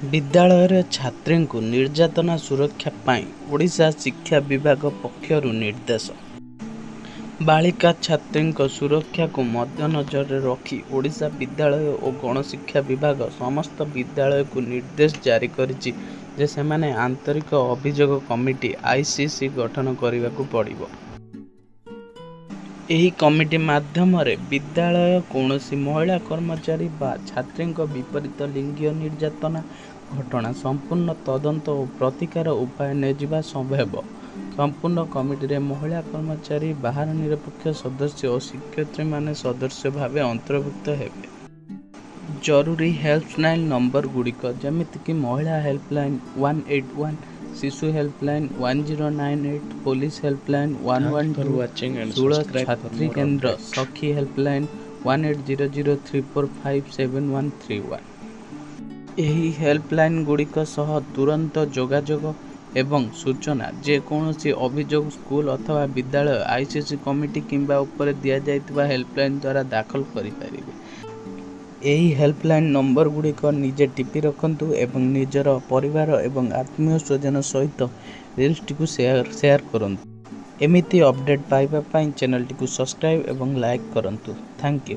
विद्यालय छात्री को निर्यातना सुरक्षा पाई ओडिशा शिक्षा विभाग पक्षरु निर्देश। बालिका छात्री सुरक्षा को मद्देनजर रखी ओडिशा विद्यालय और गणशिक्षा विभाग समस्त विद्यालय को निर्देश जारी करिछि जे सेमाने आंतरिक अभियोग कमिटी आईसीसी गठन करने को पड़िबो। एही कमिटी माध्यम रे विद्यालय कौनसी महिला कर्मचारी बा छात्री विपरीत लिंगीय निर्यातना घटना संपूर्ण तदंत और प्रतिकार उपाय नेजिबा संभव। संपूर्ण कमिटी रे महिला कर्मचारी बाहर निरपेक्ष सदस्य और शिक्षयित्री माने सदस्य भावे अंतर्भुक्त हेबे। जरूरी हेल्पलाइन नंबर गुड़िक जमिति कि महिला हेल्पलाइन 181, शिशु हेल्पलाइन 1098, पुलिस हेल्पलाइन 112, सूरत छात्री केंद्र सखी हेल्पलाइन 180034573131। एही हेल्पलाइन गुड़िक सह तुरंत जोगाजोग एवं सूचना जे कौनसी अभियोग स्कूल अथवा विद्यालय आईसीसी कमिटी किंबा ऊपर दिया जाइतिबा हेल्पलाइन द्वारा दाखल करि परिबे। एही हेल्पलाइन नंबर गुड़िक निजे टिपि रखंतु एवं निजर परिवार एवं आत्मीय स्वजन सहित रील्स टी शेयर करंतु। एमिति अपडेट पाइबा पई चैनल टी सब्सक्राइब एवं लाइक करंतु। Thank you.